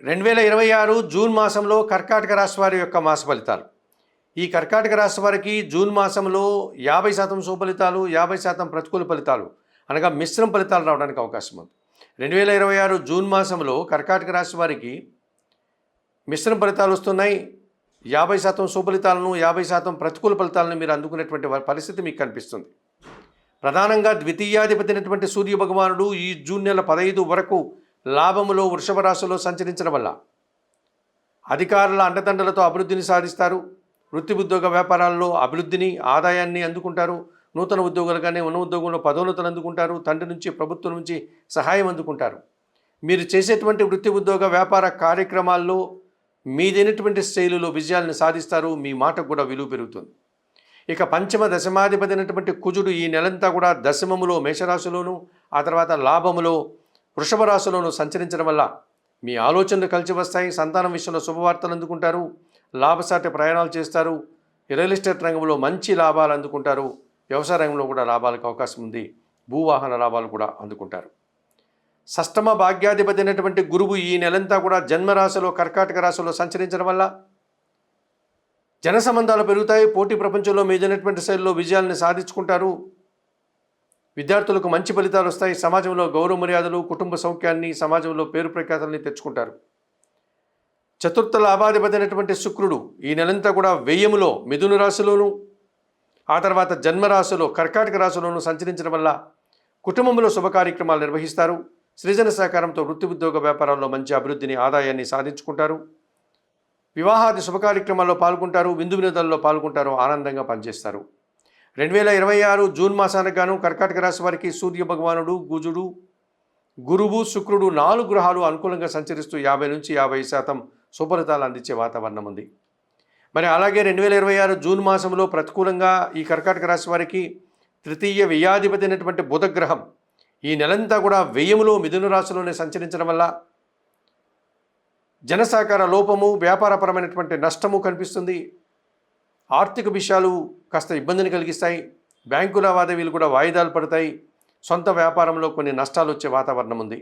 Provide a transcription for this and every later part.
2026 June మాసంలో కర్కాటక రాశి వారి యొక్క మాస ఫలితాలు. ఈ కర్కాటక రాశి వారికి జూన్ మాసంలో 50% శుభఫలితాలు, 50% ప్రతికూల ఫలితాలు అనగా మిశ్రమ ఫలితాలు రావడానికి అవకాశం ఉంది. 2026 జూన్ మాసంలో కర్కాటక రాశి వారికి మిశ్రమ ఫలితాలు వస్తున్నాయి. 50% శుభఫలితాలను, 50% ప్రతికూల ఫలితాలను మీరు అందుకునేటువంటి పరిస్థితి మీకు కనిపిస్తుంది. ప్రధానంగా ద్వితీయాధిపతి అయినటువంటి సూర్య భగవానుడు ఈ జూన్ నెల 15 వరకు లాభములో వృషభ రాశిలో సంచరించడం వల్ల అధికారుల అండదండలతో అభివృద్ధిని సాధిస్తారు. వృత్తి ఉద్యోగ వ్యాపారాల్లో అభివృద్ధిని, ఆదాయాన్ని అందుకుంటారు. నూతన ఉద్యోగులుగానే ఉన్న ఉద్యోగంలో పదోన్నతులు అందుకుంటారు. తండ్రి నుంచి, ప్రభుత్వం నుంచి సహాయం అందుకుంటారు. మీరు చేసేటువంటి వృత్తి ఉద్యోగ వ్యాపార కార్యక్రమాల్లో మీదైనటువంటి శైలిలో విజయాలను సాధిస్తారు. మీ మాటకు కూడా విలువ పెరుగుతుంది. ఇక పంచమ దశమాధిపతి అయినటువంటి కుజుడు ఈ నెలంతా కూడా దశమములో మేషరాశిలోను, ఆ తర్వాత లాభములో వృషభ రాశిలోను సంచరించడం వల్ల మీ ఆలోచనలు కలిసి వస్తాయి. సంతానం విషయంలో శుభవార్తలు అందుకుంటారు. లాభసాటి ప్రయాణాలు చేస్తారు. రియల్ ఎస్టేట్ రంగంలో మంచి లాభాలు అందుకుంటారు. వ్యవసాయ రంగంలో కూడా లాభాలకు అవకాశం ఉంది. భూవాహన లాభాలు కూడా అందుకుంటారు. షష్టమ భాగ్యాధిపతి అయినటువంటి గురువు ఈ నెలంతా కూడా జన్మరాశిలో కర్కాటక రాశిలో సంచరించడం వల్ల జన సంబంధాలు పెరుగుతాయి. పోటీ ప్రపంచంలో మీదైనటువంటి శైలిలో విజయాలను సాధించుకుంటారు. విద్యార్థులకు మంచి ఫలితాలు వస్తాయి. సమాజంలో గౌరవ మర్యాదలు, కుటుంబ సౌఖ్యాన్ని, సమాజంలో పేరు ప్రఖ్యాతల్ని తెచ్చుకుంటారు. చతుర్థ లాభాధిపతి అయినటువంటి శుక్రుడు ఈ నెలంతా కూడా వ్యయములో మిథున రాశిలోను, ఆ తర్వాత జన్మరాశిలో కర్కాటక రాశిలోను సంచరించడం వల్ల కుటుంబంలో శుభ కార్యక్రమాలు నిర్వహిస్తారు. సృజన సహకారంతో వృత్తి ఉద్యోగ వ్యాపారాల్లో మంచి అభివృద్ధిని, ఆదాయాన్ని సాధించుకుంటారు. వివాహాది శుభ కార్యక్రమాల్లో పాల్గొంటారు. విందు వినోదాల్లో పాల్గొంటారు. ఆనందంగా పనిచేస్తారు. 2026 జూన్ మాసానికి గాను కర్కాటక రాశి వారికి సూర్య భగవానుడు, కుజుడు, గురువు, శుక్రుడు 4 గ్రహాలు అనుకూలంగా సంచరిస్తూ 50 నుంచి 50% శుభఫలితాలు అందించే వాతావరణం ఉంది. మరి అలాగే 2026 జూన్ మాసంలో ప్రతికూలంగా ఈ కర్కాటక రాశి వారికి తృతీయ వ్యయాధిపతి అయినటువంటి బుధగ్రహం ఈ నెలంతా కూడా వ్యయములో మిథున రాశిలోనే సంచరించడం వల్ల జనసహకార లోపము, వ్యాపారపరమైనటువంటి నష్టము కనిపిస్తుంది. ఆర్థిక విషయాలు కాస్త ఇబ్బందిని కలిగిస్తాయి. బ్యాంకు లావాదేవీలు కూడా వాయిదాలు పడతాయి. సొంత వ్యాపారంలో కొన్ని నష్టాలు వచ్చే వాతావరణం ఉంది.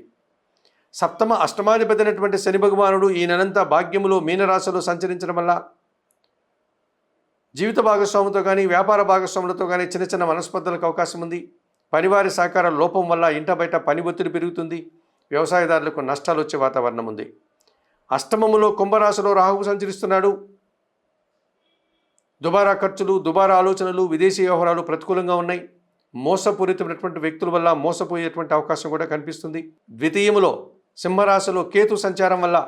సప్తమ అష్టమాధిపతి అయినటువంటి శని భగవానుడు ఈ నెలంతా భాగ్యములో మీనరాశిలో సంచరించడం వల్ల జీవిత భాగస్వాములతో కానీ, వ్యాపార భాగస్వాములతో కానీ చిన్న చిన్న మనస్పర్ధలకు అవకాశం ఉంది. పనివారి సహకార లోపం వల్ల ఇంట బయట పని ఒత్తిడి పెరుగుతుంది. వ్యవసాయదారులకు నష్టాలు వచ్చే వాతావరణం ఉంది. అష్టమములో కుంభరాశిలో రాహువు సంచరిస్తున్నాడు. దుబారా ఖర్చులు, దుబారా ఆలోచనలు, విదేశీ వ్యవహారాలు ప్రతికూలంగా ఉన్నాయి. మోసపూరితమైనటువంటి వ్యక్తుల వల్ల మోసపోయేటువంటి అవకాశం కూడా కనిపిస్తుంది. ద్వితీయములో సింహరాశిలో కేతు సంచారం వల్ల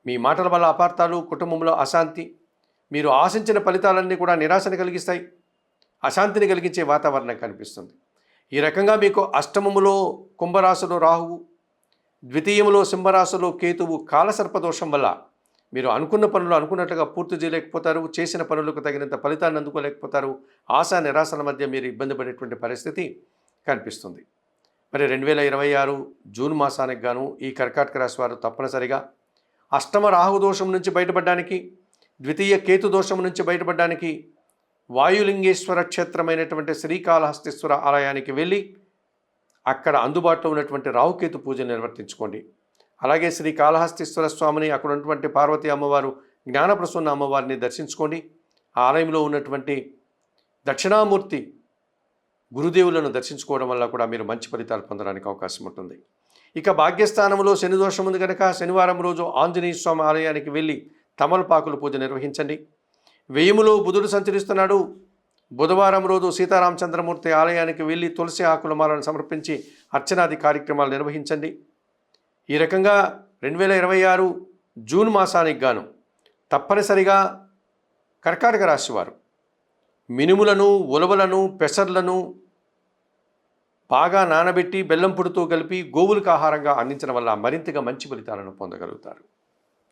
మీ మాటల వల్ల అపార్థాలు, కుటుంబంలో అశాంతి, మీరు ఆశించిన ఫలితాలన్నీ కూడా నిరాశని కలిగిస్తాయి. అశాంతిని కలిగించే వాతావరణం కనిపిస్తుంది. ఈ రకంగా మీకు అష్టమములో కుంభరాశిలో రాహువు, ద్వితీయములో సింహరాశిలో కేతువు కాలసర్పదోషం వల్ల మీరు అనుకున్న పనులు అనుకున్నట్లుగా పూర్తి చేయలేకపోతారు. చేసిన పనులకు తగినంత ఫలితాన్ని అందుకోలేకపోతారు. ఆశా నిరాశల మధ్య మీరు ఇబ్బంది పడేటువంటి పరిస్థితి కనిపిస్తుంది. మరి 2026 జూన్ మాసానికి గాను ఈ కర్కాటక రాశి వారు తప్పనిసరిగా అష్టమ రాహు దోషం నుంచి బయటపడడానికి, ద్వితీయ కేతు దోషం నుంచి బయటపడడానికి వాయులింగేశ్వర క్షేత్రమైనటువంటి శ్రీకాళహస్తీశ్వర ఆలయానికి వెళ్ళి అక్కడ అందుబాటులో ఉన్నటువంటి రాహుకేతు పూజలు నిర్వర్తించుకోండి. అలాగే శ్రీ కాళహస్తీశ్వర స్వామిని, అక్కడ ఉన్నటువంటి పార్వతీ అమ్మవారు, జ్ఞానప్రసన్న అమ్మవారిని దర్శించుకోండి. ఆ ఆలయంలో ఉన్నటువంటి దక్షిణామూర్తి గురుదేవులను దర్శించుకోవడం వల్ల కూడా మీరు మంచి ఫలితాలు పొందడానికి అవకాశం ఉంటుంది. ఇక భాగ్యస్థానంలో శని దోషం ఉంది కనుక శనివారం రోజు ఆంజనేయ స్వామి ఆలయానికి వెళ్ళి తమలపాకుల పూజ నిర్వహించండి. వ్యయములో బుధుడు సంచరిస్తున్నాడు. బుధవారం రోజు సీతారామచంద్రమూర్తి ఆలయానికి వెళ్ళి తులసి ఆకుల మాలను సమర్పించి అర్చనాది కార్యక్రమాలు నిర్వహించండి. ఈ రకంగా 2026 జూన్ మాసానికి గాను తప్పనిసరిగా కర్కాటక రాశి వారు మినుములను, ఉలవలను, పెసర్లను బాగా నానబెట్టి బెల్లం పొడితో కలిపి గోవులకు ఆహారంగా అందించడం వల్ల మరింతగా మంచి ఫలితాలను పొందగలుగుతారు.